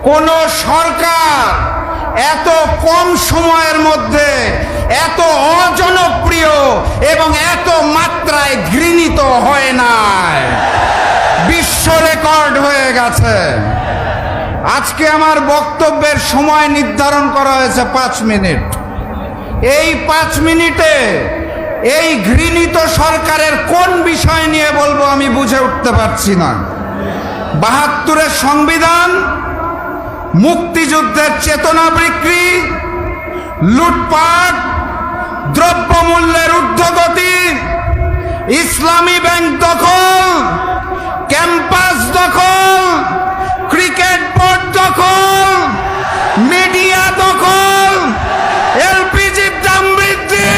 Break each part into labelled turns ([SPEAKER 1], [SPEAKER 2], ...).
[SPEAKER 1] কোন সরকার এত কম সময়ের মধ্যে এত অজনপ্রিয় এবং এত মাত্রায় ঘৃণিত হয় নাই। বিশ্ব রেকর্ড হয়ে গেছে। আজকে আমার বক্তব্যের সময় নির্ধারণ করা হয়েছে 5 মিনিট। এই 5 মিনিটে এই ঘৃণিত সরকারের কোন বিষয় নিয়ে বলবো আমি বুঝে উঠতে পারছি না। 72-এর সংবিধান, মুক্তিযুদ্ধের চেতনা বিক্রি, লুটপাট, দ্রব্যমূল্যের ঊর্ধ্বগতি, ইসলামী ব্যাংক দখল, ক্যাম্পাস দখল, ক্রিকেট বোর্ড দখল, মিডিয়া দখল, এলপিজির দাম বৃদ্ধি,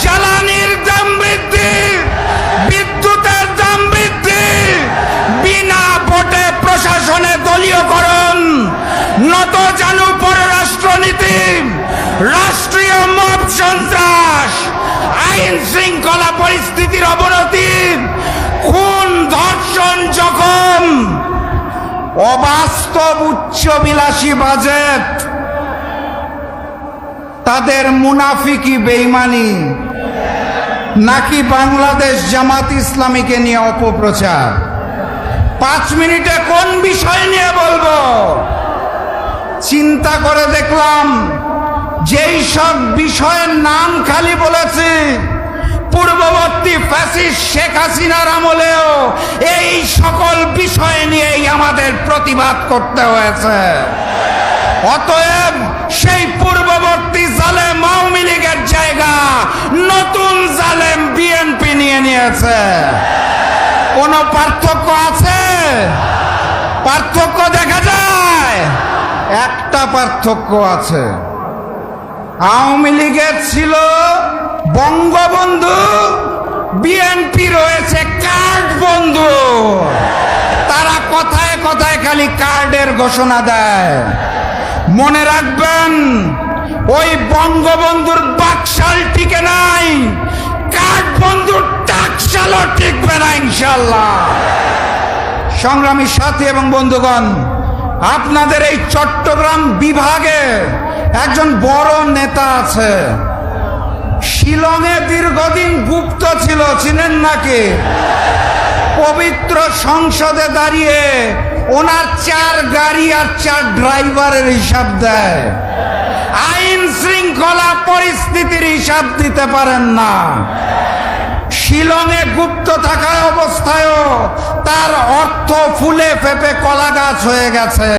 [SPEAKER 1] জ্বালানির দাম বৃদ্ধি, বিদ্যুতের দাম বৃদ্ধি, বিনা ভোটে প্রশাসনে দলীয়করণ, নতজানু পররাষ্ট্রনীতি, রাষ্ট্রীয় মব সন্ত্রাস, আইন শৃঙ্খলা পরিস্থিতির অবনতি, খুন, ধর্ষণ, জখম, অবাস্তব উচ্চবিলাসী বাজেট, তাদের মুনাফিকি বেঈমানি, নাকি বাংলাদেশ জামাত ইসলামীকে নিয়ে অপপ্রচার? 5 মিনিটে কোন বিষয় নিয়ে বলবো? চিন্তা করে দেখলাম যেই সব বিষয়ের নাম খালি বলেছি, পূর্ববর্তী ফ্যাসিস্ট শেখ হাসিনার আমলেও এই সকল বিষয় নিয়েই আমাদের প্রতিবাদ করতে হয়েছে। অতএব সেই পূর্ববর্তী জালেম আওয়ামী লীগের জায়গা নতুন জালেম বিএনপি নিয়ে নিয়েছে। কোনো পার্থক্য আছে? পার্থক্য দেখা যায়? একটা পার্থক্য আছে। আওয়ামী লীগের ছিল বঙ্গবন্ধু, বিএনপি রয়েছে কার্ড বন্ধু। তারা কথায় কথায় খালি কার্ডের ঘোষণা দেয়। মনে রাখবেন, ওই বঙ্গবন্ধুর বাকশাল টিকে নাই, কার্ড বন্ধুর টাকশালও টিকবে না ইনশাল্লাহ। সংগ্রামী সাথী এবং বন্ধুগণ, আপনাদের এই চট্টগ্রাম বিভাগে একজন বড় নেতা আছে, শিলংয়ে দীর্ঘদিন গুপ্ত ছিল, চিনেন নাকি? পবিত্র সংসদে দাঁড়িয়ে ওনার 4 গাড়ি আর 4 ড্রাইভারের হিসাব দেয়। আইন শৃঙ্খলা পরিস্থিতির হিসাব দিতে পারেন না। শিলংয়ে গুপ্ত থাকা অবস্থায়ও তার অর্থ ফুলে ফেপে কলা গাছ হয়ে গেছে।